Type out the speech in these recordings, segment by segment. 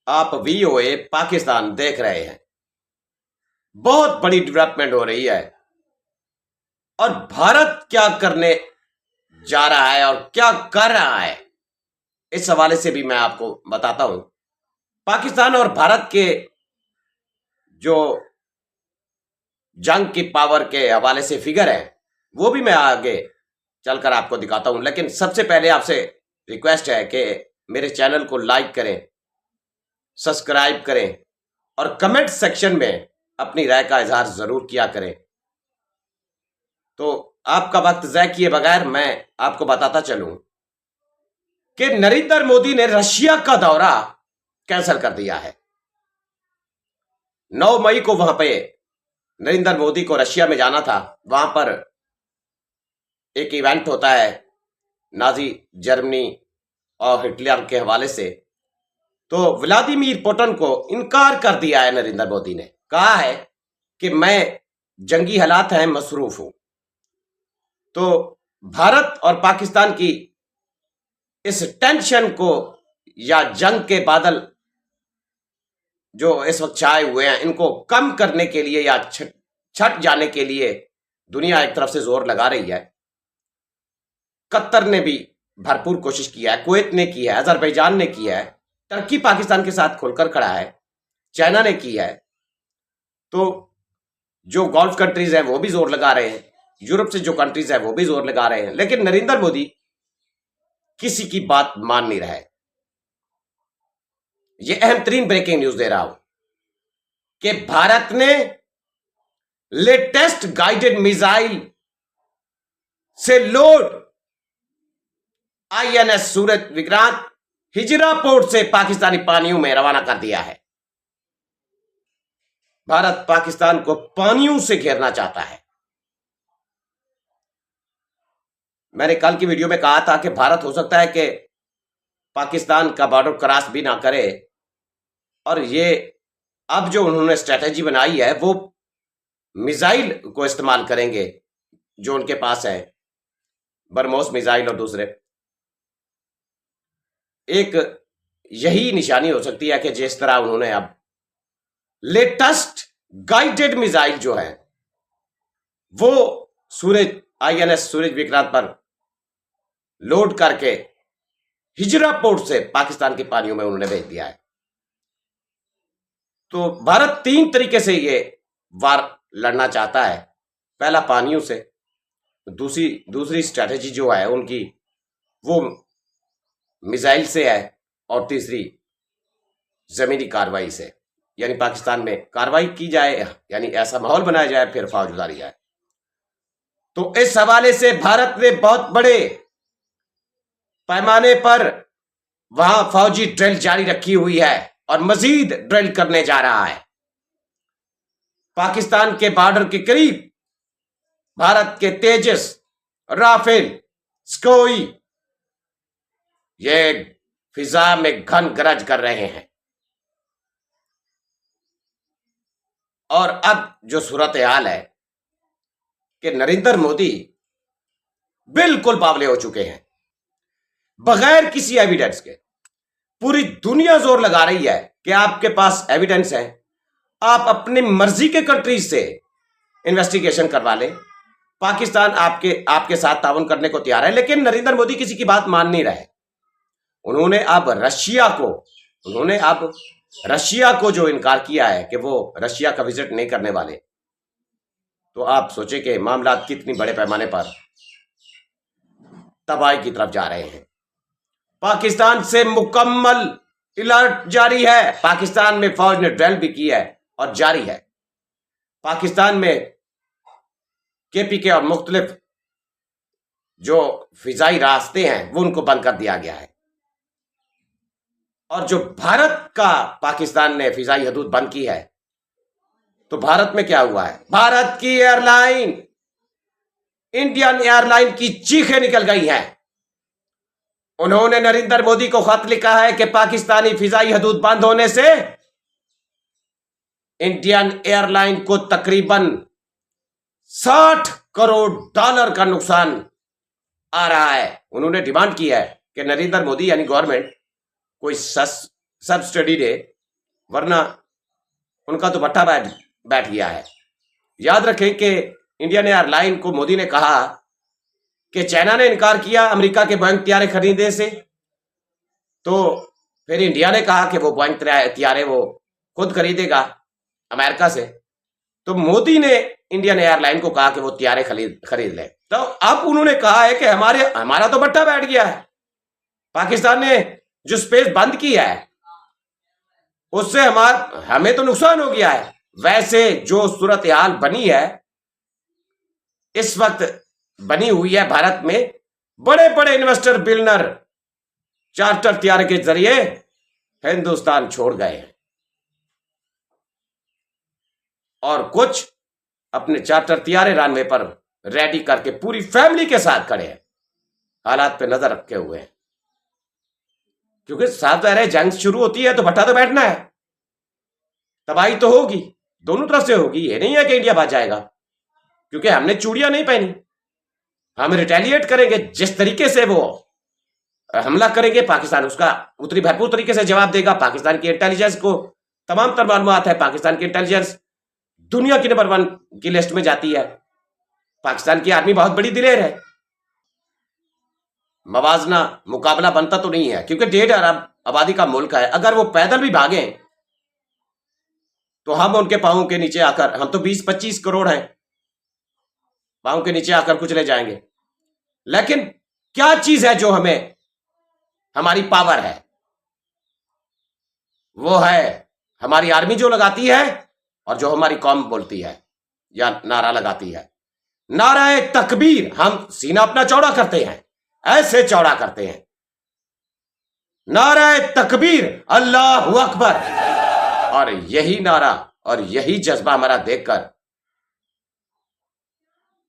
आप वीओए पाकिस्तान देख रहे हैं। बहुत बड़ी डेवलपमेंट हो रही है और भारत क्या करने जा रहा है और क्या कर रहा है, इस हवाले से भी मैं आपको बताता हूं। पाकिस्तान और भारत के जो जंग की पावर के हवाले से फिगर है वो भी मैं आगे चलकर आपको दिखाता हूं, लेकिन सबसे पहले आपसे रिक्वेस्ट है कि मेरे चैनल को लाइक करें, सब्सक्राइब करें और कमेंट सेक्शन में अपनी राय का इजहार जरूर किया करें। तो आपका वक्त ज़ाय किए बगैर मैं आपको बताता चलूं कि नरेंद्र मोदी ने रशिया का दौरा कैंसिल कर दिया है। 9 मई को वहां पे नरेंद्र मोदी को रशिया में जाना था। वहां पर एक इवेंट होता है नाजी जर्मनी और हिटलर के हवाले से। तो व्लादिमीर पुतिन को इनकार कर दिया है नरेंद्र मोदी ने। कहा है कि मैं जंगी हालात हैं, मसरूफ हूं। तो भारत और पाकिस्तान की इस टेंशन को या जंग के बादल जो इस वक्त छाए हुए हैं इनको कम करने के लिए या छट जाने के लिए दुनिया एक तरफ से जोर लगा रही है। कतर ने भी भरपूर कोशिश किया है, कुवैत ने की है, अजरबैजान ने की है, टर्की पाकिस्तान के साथ खुलकर खड़ा है, चाइना ने की है। तो जो गल्फ कंट्रीज हैं वो भी जोर लगा रहे हैं, यूरोप से जो कंट्रीज हैं वो भी जोर लगा रहे हैं, लेकिन नरेंद्र मोदी किसी की बात मान नहीं रहा है। ये अहम तरीन ब्रेकिंग न्यूज दे रहा हूं कि भारत ने लेटेस्ट गाइडेड मिसाइल से लोड आईएनएस सूरज विक्रांत हिजरा पोर्ट से पाकिस्तानी पानियों में रवाना कर दिया है। भारत पाकिस्तान को पानियों से घेरना चाहता है। मैंने कल की वीडियो में कहा था कि भारत हो सकता है कि पाकिस्तान का बॉर्डर क्रॉस भी ना करे, और ये अब जो उन्होंने स्ट्रेटेजी बनाई है वो मिसाइल को इस्तेमाल करेंगे जो उनके पास है, बरमोस मिसाइल और दूसरे। एक यही निशानी हो सकती है कि जिस तरह उन्होंने अब लेटेस्ट गाइडेड मिसाइल जो है वो सूरज आईएनएस सूरज विक्रांत पर लोड करके हिजरा पोर्ट से पाकिस्तान के पानियों में उन्होंने भेज दिया है। तो भारत 3 तरीके से ये वार लड़ना चाहता है। पहला पानियों से, दूसरी स्ट्रैटेजी जो है उनकी वो मिसाइल से है, और तीसरी जमीनी कार्रवाई से, यानी पाकिस्तान में कार्रवाई की जाए, यानी ऐसा माहौल बनाया जाए, फिर फौज उतारी जाए। तो इस हवाले से भारत ने बहुत बड़े पैमाने पर वहां फौजी ड्रिल जारी रखी हुई है और मजीद ड्रिल करने जा रहा है। पाकिस्तान के बॉर्डर के करीब भारत के तेजस, राफेल, स्कोई ये फिजा में घन गरज कर रहे हैं। और अब जो सूरत हाल है कि नरेंद्र मोदी बिल्कुल बावले हो चुके हैं, बगैर किसी एविडेंस के। पूरी दुनिया जोर लगा रही है कि आपके पास एविडेंस है, आप अपनी मर्जी के कंट्रीज से इन्वेस्टिगेशन करवा लें। पाकिस्तान आपके साथ ताउन करने को तैयार है, लेकिन नरेंद्र मोदी किसी की बात मान नहीं रहे। उन्होंने अब रशिया को जो इनकार किया है कि वो रशिया का विजिट नहीं करने वाले। तो आप सोचे कि मामला कितनी बड़े पैमाने पर तबाही की तरफ जा रहे हैं। पाकिस्तान से मुकम्मल अलर्ट जारी है। पाकिस्तान में फौज ने ड्रिल भी की है और जारी है। पाकिस्तान में केपीके और मुख्तलिफ जो फिजाई रास्ते हैं वो उनको बंद कर दिया गया है। और जो भारत का पाकिस्तान ने फिजाई हदूद बंद की है, तो भारत में क्या हुआ है? भारत की एयरलाइन, इंडियन एयरलाइन की चीखें निकल गई हैं। उन्होंने नरेंद्र मोदी को खत लिखा है कि पाकिस्तानी फिजाई हदूद बंद होने से इंडियन एयरलाइन को तकरीबन $60 करोड़ का नुकसान आ रहा है। उन्होंने डिमांड की है कि नरेंद्र मोदी यानी गवर्नमेंट कोई सब्सिडी दे वरना उनका तो भट्टा बैठ बैठ गया है। याद रखें कि इंडियन एयरलाइन को मोदी ने कहा कि चाइना ने इनकार किया अमेरिका के बोइंग तैयारे खरीदने से, तो फिर इंडिया ने कहा कि वो बोइंग तैयारे वो खुद खरीदेगा अमेरिका से। तो मोदी ने इंडियन एयरलाइन को कहा कि वो तैयारे खरीद ले। तो अब उन्होंने कहा है कि हमारा तो भट्टा बैठ गया है, पाकिस्तान ने जो स्पेस बंद किया है उससे हमें तो नुकसान हो गया है। वैसे जो सूरत हाल बनी है इस वक्त, बनी हुई है भारत में, बड़े बड़े इन्वेस्टर बिलियनर चार्टर तैयार के जरिए हिंदुस्तान छोड़ गए हैं और कुछ अपने चार्टर तैयारे रनवे पर रेडी करके पूरी फैमिली के साथ खड़े हैं, हालात पे नजर रखे हुए हैं। क्योंकि साफ जाहिर है जंग शुरू होती है तो भट्टा तो बैठना है, तबाही तो होगी, दोनों तरफ से होगी। ये नहीं है कि इंडिया भाग जाएगा, क्योंकि हमने चूड़ियां नहीं पहनी। हम रिटेलिएट करेंगे, जिस तरीके से वो हमला करेंगे पाकिस्तान उसका उतनी भरपूर तरीके से जवाब देगा। पाकिस्तान की इंटेलिजेंस को तमाम तर मालूमात है, पाकिस्तान की इंटेलिजेंस दुनिया की नंबर 1 की लिस्ट में जाती है। पाकिस्तान की आर्मी बहुत बड़ी दिलेर है। मवाजना मुकाबला बनता तो नहीं है, क्योंकि 1.5 अरब आबादी का मुल्क है। अगर वो पैदल भी भागे तो हम उनके पांवों के नीचे आकर, हम तो 20-25 करोड़ हैं, पांवों के नीचे आकर कुचले जाएंगे। लेकिन क्या चीज है जो हमें, हमारी पावर है, वो है हमारी आर्मी जो लगाती है और जो हमारी कौम बोलती है या नारा लगाती है। नारा तकबीर, हम सीना अपना चौड़ा करते हैं, ऐसे चौड़ा करते हैं, नारा तकबीर, अल्लाहू अकबर। और यही नारा और यही जज्बा हमारा देखकर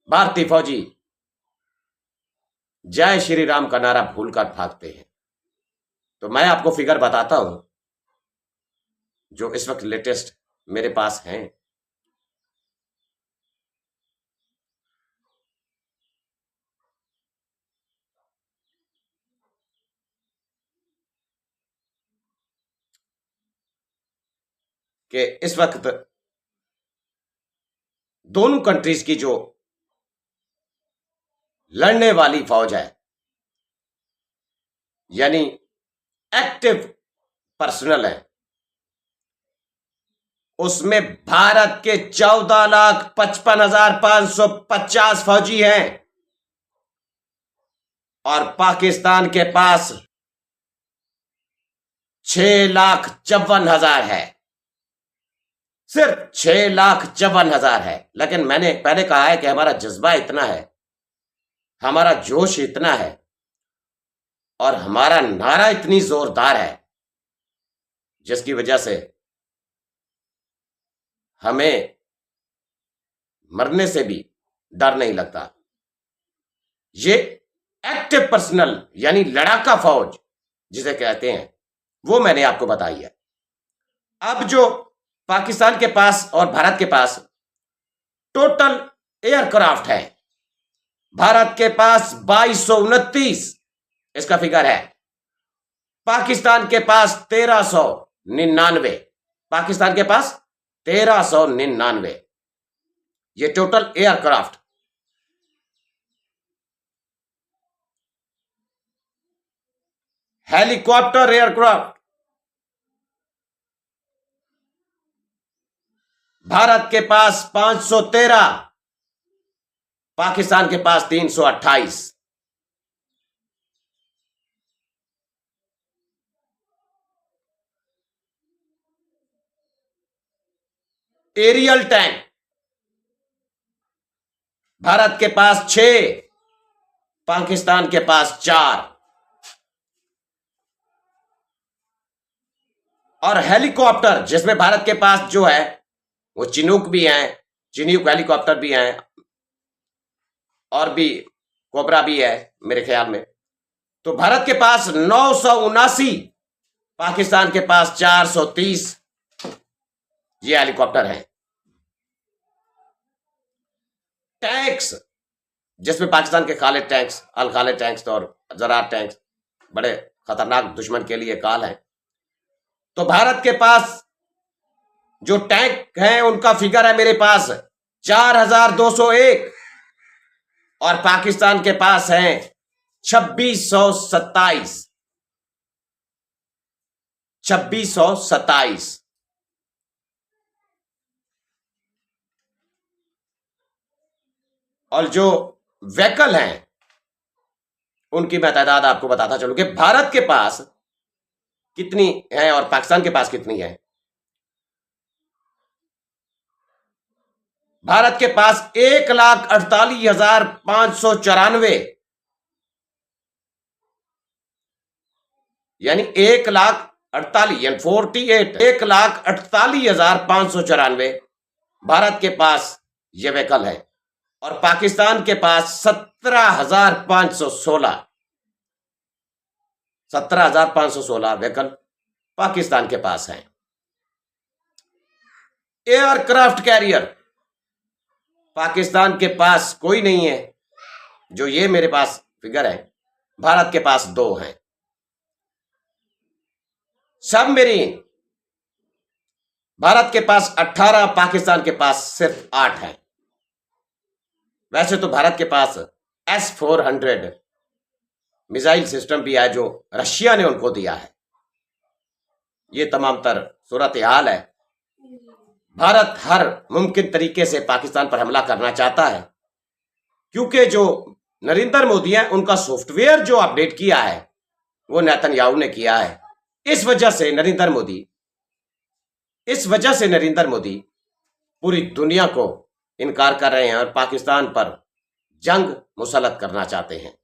भारतीय फौजी जय श्री राम का नारा भूलकर भागते हैं। तो मैं आपको फिगर बताता हूं जो इस वक्त लेटेस्ट मेरे पास हैं। कि इस वक्त दोनों कंट्रीज की जो लड़ने वाली फौज है, यानी एक्टिव पर्सनल है, उसमें भारत के 14,55,550 फौजी हैं और पाकिस्तान के पास 6,54,000 है। सिर्फ 6,54,000 है। लेकिन मैंने पहले कहा है कि हमारा जज्बा इतना है, हमारा जोश इतना है और हमारा नारा इतनी जोरदार है, जिसकी वजह से हमें मरने से भी डर नहीं लगता। ये एक्टिव पर्सनल यानी लड़ाका फौज जिसे कहते हैं, वो मैंने आपको बताई है। अब जो पाकिस्तान के पास और भारत के पास टोटल एयरक्राफ्ट है, भारत के पास 2229 इसका फिगर है, पाकिस्तान के पास 1399, पाकिस्तान के पास 1399, ये total aircraft. Helicopter aircraft Bharat के पास 513, पाकिस्तान के पास 328। एरियल टैंक भारत के पास 6, पाकिस्तान के पास 4। और हेलीकॉप्टर जिसमें भारत के पास जो है वो चिनूक भी हैं, चिनूक हेलीकॉप्टर भी हैं और भी कोबरा भी है मेरे ख्याल में। तो भारत के पास 979, पाकिस्तान के पास 430 ये हेलीकॉप्टर हैं। टैंक्स जिसमें पाकिस्तान के काले टैंक्स, अल काले टैंक्स और जरार टैंक्स बड़े खतरनाक दुश्मन के लिए काल हैं। तो भारत के पास जो टैंक हैं उनका फिगर है मेरे पास 4201 और पाकिस्तान के पास हैं 2627। 2627। और जो व्हीकल हैं उनकी मैं तादाद आपको बताता चलूं कि भारत के पास कितनी है और पाकिस्तान के पास कितनी है। भारत के पास 1,48,594 यानी 1,48,यानी 48 1,48,594 भारत के पास यह व्हीकल है और पाकिस्तान के पास 17,516 व्हीकल पाकिस्तान के पास है। एयरक्राफ्ट कैरियर पाकिस्तान के पास कोई नहीं है, जो ये मेरे पास फिगर है। भारत के पास 2 हैं। सबमरीन भारत के पास 18, पाकिस्तान के पास सिर्फ 8 है। वैसे तो भारत के पास S-400 मिसाइल सिस्टम भी है जो रशिया ने उनको दिया है। ये तमाम तर सूरत हाल है। भारत हर मुमकिन तरीके से पाकिस्तान पर हमला करना चाहता है, क्योंकि जो नरेंद्र मोदी है उनका सॉफ्टवेयर जो अपडेट किया है वो नेतन्याहू ने किया है। इस वजह से नरेंद्र मोदी पूरी दुनिया को इनकार कर रहे हैं और पाकिस्तान पर जंग मुसल्लत करना चाहते हैं।